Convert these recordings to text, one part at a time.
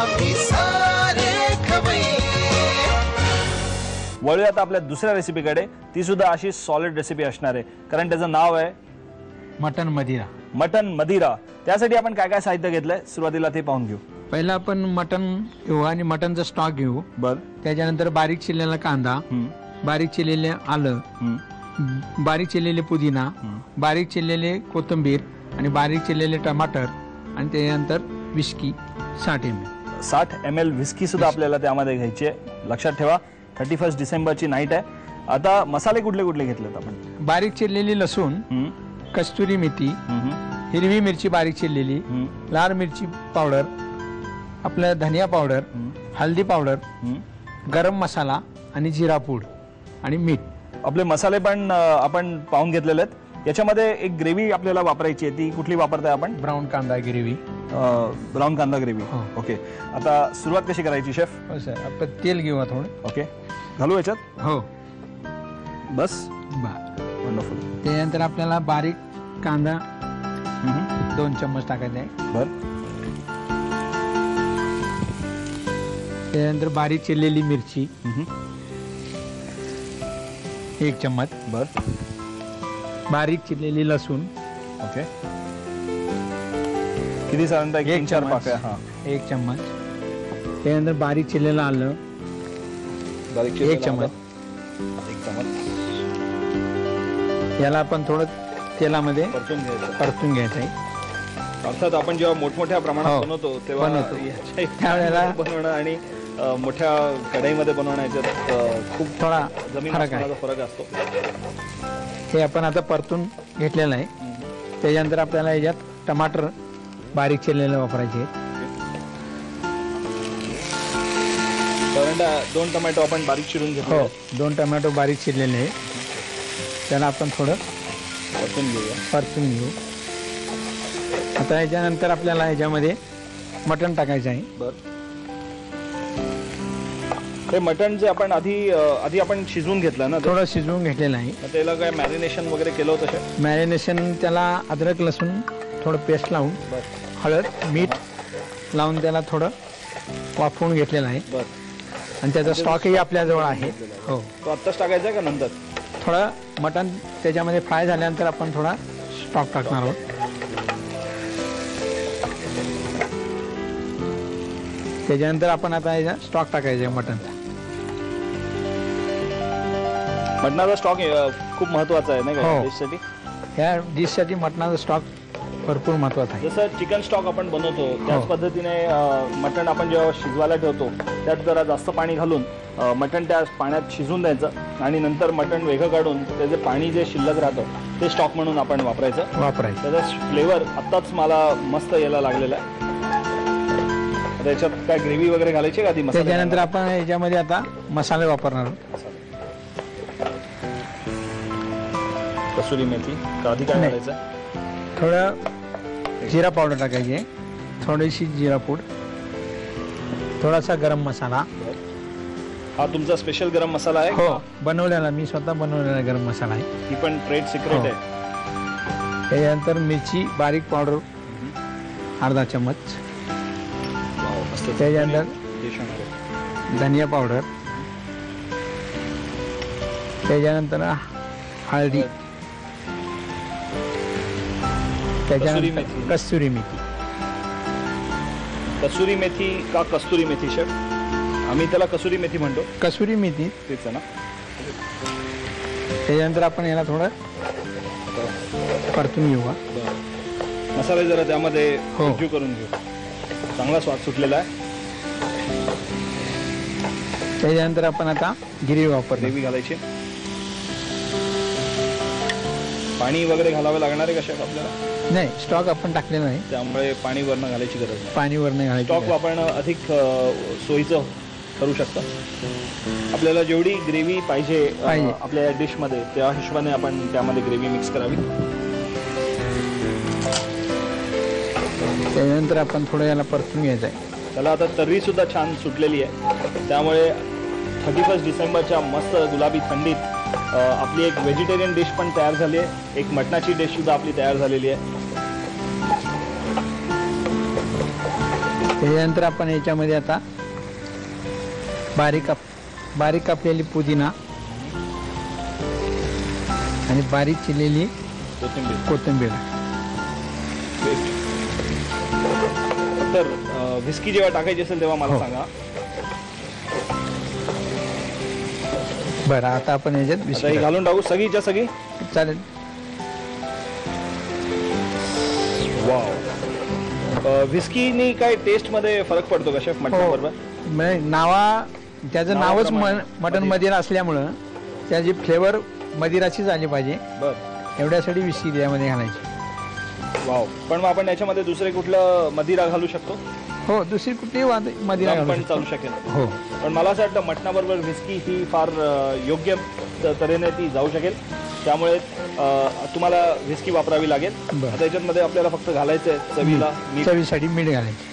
आम्ही सारे खवय्ये. वळूयात आपल्या दुसऱ्या रेसिपीकडे. ती सुद्धा अशी सॉलिड रेसिपी असणार आहे, कारण त्याचं नाव आहे मटन मदिरा. मटन मदिरा. त्यासाठी आपण काय काय साहित्य घेतलंय सुरुवातीला ते पाहून घेऊ. पहिला आपण मटन घेऊ आणि मटनचा स्टॉक घेऊ. बर. त्याच्यानंतर बारीक चिरलेला कांदा, बारीक चिरलेले आलं, बारीक चिरलेले पुदिना, बारीक चिरलेले कोथिंबीर आणि बारीक चिरलेले टमाटर आणि त्यानंतर विस्की 60 ml. 60 ml विस्की सुद्धा आपल्याला त्यामध्ये घ्यायची आहे. लक्षात ठेवा 31 डिसेंबरची नाईट आहे. आता मसाले कुठले कुठले घेतलेत आपण? बारीक चिरलेली लसूण, कस्तुरी मेथी, हिरवी मिरची बारीक चिरलेली, लाल मिरची पावडर, आपलं धनिया पावडर, हळदी पावडर, गरम मसाला आणि जिरा पूड आणि मीठ. आपले मसाले पण आपण पाहून घेतलेले आहेत. याच्यामध्ये एक ग्रेव्ही आपल्याला वापरायची आहे. ती कुठली वापरताय आपण? ब्राऊन कांदा ग्रेव्ही. ब्राऊन कांदा ग्रेव्ही. ओके. आता सुरुवात कशी करायची शेफ? हो सर, आपण तेल घेऊ थोडं. ओके. घालू याच्यात? हो बस. वंडरफुल. त्यानंतर आपल्याला बारीक कांदा 2 चम्मच टाकायचा आहे. बर. त्यानंतर बारीक चिरलेली मिरची 1 चम्मच. बर. बारीक चिरलेली लसूण. ओके. किती साधारणतः 3-4 पाकळ्या? हा, 1 चम्मच. त्यानंतर बारीक चिरलेलं आलं बारीक 1 चम्मच. 1 चम्मच. याला आपण थोडं तेलामध्ये परतून घ्यायचं आहे. अर्थात आपण जेव्हा मोठमोठ्या प्रमाणात बनवतो तेव्हा त्यावेळेला बनवणं आणि मोठ्या कढईमध्ये बनवणं याच्यात खूप थोडा जमीन फरक असतो. हे आपण आता परतून घेतलेलं आहे. त्याच्यानंतर आपल्याला याच्यात टमाटर बारीक चिरलेलं वापरायचे. कारण 2 टोमॅटो आपण बारीक चिरून घेतो. हो, 2 टोमॅटो बारीक चिरलेले आहे. त्याला आपण थोडं परतून घेऊ. आता याच्यानंतर आपल्याला याच्यामध्ये मटण टाकायचं आहे. बरं. हे मटण जे आपण आधी आपण शिजवून घेतलं ना? थोडं शिजवून घेतलेलं आहे. त्याला काय मॅरिनेशन वगैरे केलं होतं? मॅरिनेशन त्याला अद्रक लसूण थोडं पेस्ट लावून, हळद मीठ लावून त्याला थोडं वाफवून घेतलेलं आहे. आणि त्याचा स्टॉकही आपल्याजवळ आहे. हो. तो आत्ताच टाकायचा आहे का नंतर? थोडं मटण त्याच्यामध्ये फ्राय झाल्यानंतर आपण थोडा स्टॉक टाकणार आहोत. त्याच्यानंतर आपण आता याचा स्टॉक टाकायचा आहे मटणचा. मटणाचा स्टॉक खूप महत्वाचा आहे नाही का डिशसाठी? ह्या डिशसाठी मटणाचा स्टॉक भरपूर महत्वाचा आहे. जसं चिकन स्टॉक आपण बनवतो त्याच पद्धतीने मटण आपण जेव्हा शिजवायला ठेवतो त्यात जरा जास्त पाणी घालून मटण त्या पाण्यात शिजून द्यायचं आणि नंतर मटण वेगळं काढून त्याचे पाणी जे शिल्लक राहतं ते स्टॉक म्हणून आपण वापरायचं. त्याचा फ्लेवर आत्ताच मला मस्त यायला लागलेला आहे. त्याच्यात काय ग्रेव्ही वगैरे घालायची का ती? त्याच्यानंतर आपण याच्यामध्ये आता मसाले वापरणार आहोत. कसुरी मेथी आधी काय घालायचं? थोडं जिरा पावडर टाकायची आहे, थोडीशी जिरा पूड, थोडासा गरम मसाला. हा तुमचा स्पेशल गरम मसाला आहे? हो, बनवलेला मी स्वतः बनवलेला गरम मसाला आहे. ही पण ट्रेड सिक्रेट आहे. त्याच्यानंतर मिरची बारीक पावडर अर्धा चम्मच. त्याच्यानंतर धनिया पावडर. त्याच्यानंतर हळदी. त्याच्यानंतर कस्तुरी मेथी. कसुरी मेथी का कस्तुरी मेथी शेफ? आम्ही त्याला कसुरी मेथी म्हणतो. कसुरी मेथी तेच आहे ना? त्याच्यानंतर आपण याला थोडं परतून घेऊ. मसाले जरा त्यामध्ये फ्यूज करून घेऊ. चांगला स्वाद सुटलेला आहे. त्याच्यानंतर आपण आता ग्रेव्ही घालायची. पाणी वगैरे घालावं लागणार आहे का शेफ आपल्याला? नाही, स्टॉक आपण टाकलेला नाही त्यामुळे पाणी वरनं घालायची गरज नाही. पाणी वरनं घालायचं. स्टॉक वापरणं अधिक सोयीचं करू शकतं. आपल्याला जेवढी ग्रेव्ही पाहिजे आपल्या डिशमध्ये त्या हिशोबाने आपण त्यामध्ये ग्रेव्ही मिक्स करावी. त्यानंतर आपण थोडं याला परतून घ्यायचं आहे. त्याला आता तर्री सुद्धा छान सुटलेली आहे. त्यामुळे 31 डिसेंबरच्या मस्त गुलाबी थंडीत आपली एक व्हेजिटेरियन डिश पण तयार झाली आहे. एक मटणाची डिश सुद्धा आपली तयार झालेली आहे. त्याच्यानंतर आपण याच्यामध्ये आता बारीक कापलेली पुदिना आणि बारीक चिरलेली कोथिंबीर. तर व्हिस्की जेव्हा टाकायची असेल तेव्हा मला सांगा. बरं, आता आपण याच्यात आता ही बिस्किट घालून टाकू सगळीच्या सगळी. चालेल. वाव. व्हिस्कीनी काय टेस्ट मध्ये फरक पडतो का शेफ मटण बरोबर? म्हणजे त्याचं नावच मटन मदिरा असल्यामुळं त्याची फ्लेवर मदिराचीच आली पाहिजे. बर. एवढ्यासाठी विस्की त्यामध्ये घालायची. वाव. पण मग आपण याच्यामध्ये दुसरे कुठलं मदिरा घालू शकतो? हो, दुसरी कुठली मदिरा घालू पण शकतो. चालू शकेल. हो. पण मला असं वाटतं मटणाबरोबर व्हिस्की ही फार योग्य तऱ्हेने ती जाऊ शकेल. त्यामुळे तुम्हाला व्हिस्की वापरावी लागेल. बरं. आता याच्यामध्ये आपल्याला फक्त घालायचं आहे चवीला मीठ. चवीसाठी मीठ घालायचं.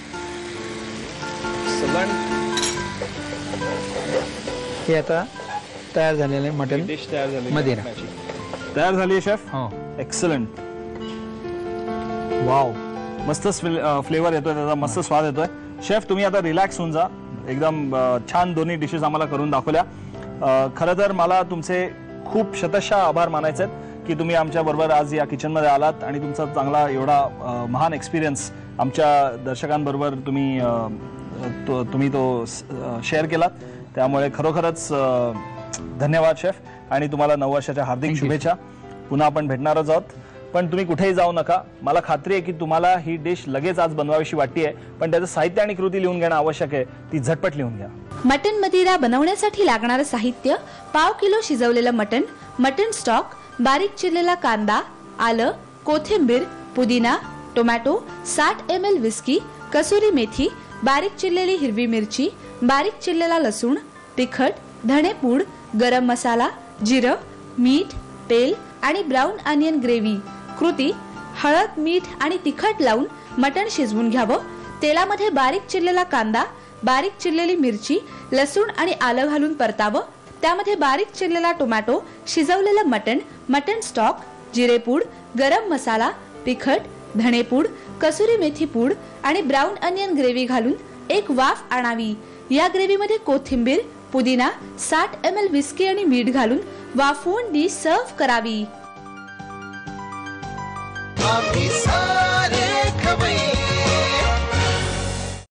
हे आता तयार झालेलं आहे मटन डिश तयार झाली मदिरा. तयार झाली आहे शेफ. हो. एक्सलंट. वाव. मस्त फ्लेवर येतोय त्याचा, मस्त स्वाद येतोय. शेफ तुम्ही आता रिलॅक्स होऊन जा. एकदम छान दोन्ही डिशेस आम्हाला करून दाखवल्या. खरं तर मला तुमचे खूप शतशः आभार मानायचे आहेत की तुम्ही आमच्या बरोबर आज या किचनमध्ये आलात आणि तुमचा चांगला एवढा महान एक्सपिरियन्स आमच्या दर्शकांबरोबर तुम्ही तो शेअर केलात. त्यामुळे खरोखरच धन्यवाद शेफ. आणि तुम्हाला नववर्षाच्या हार्दिक शुभेच्छा. पुन्हा आपण भेटणारच आहोत. पण तुम्ही कुठेही जाऊ नका. मला खात्री आहे की तुम्हाला ही डिश लगेच आज बनवावीशी वाटते. पण त्याचं साहित्य आणि कृती लिहून घेणं आवश्यक आहे. ती झटपट लिहून घ्या. मटन मदिरा बनवण्यासाठी लागणारं साहित्य: पाव किलो शिजवलेलं मटन, मटन स्टॉक, बारीक चिरलेला कांदा, आलं, कोथिंबीर, पुदिना, tomato, 60 ml whisky, kasuri methi, बारीक चिरलेली हिरवी मिरची, बारीक चिरलेला लसूण, तिखट, धणेपूड, गरम मसाला, जिरं, मीठ, तेल आणि ब्राऊन अनियन ग्रेव्ही. कृती: हळद, मीठ आणि तिखट लावून मटण शिजवून घ्यावं. तेलामध्ये बारीक चिरलेला कांदा, बारीक चिरलेली मिरची, लसूण आणि आलं घालून परतावं. त्यामध्ये बारीक चिरलेला टोमॅटो, शिजवलेलं मटण, मटण स्टॉक, जिरेपूड, गरम मसाला, तिखट, धणेपूड, कसुरी मेथी पूड आणि ब्राऊन अनियन ग्रेव्ही घालून एक वाफ आणावी. या ग्रेव्हीमध्ये कोथिंबीर, पुदिना, 60 ml विस्की आणि मीठ घालून वाफवून डिश सर्व्ह करावी. आम्ही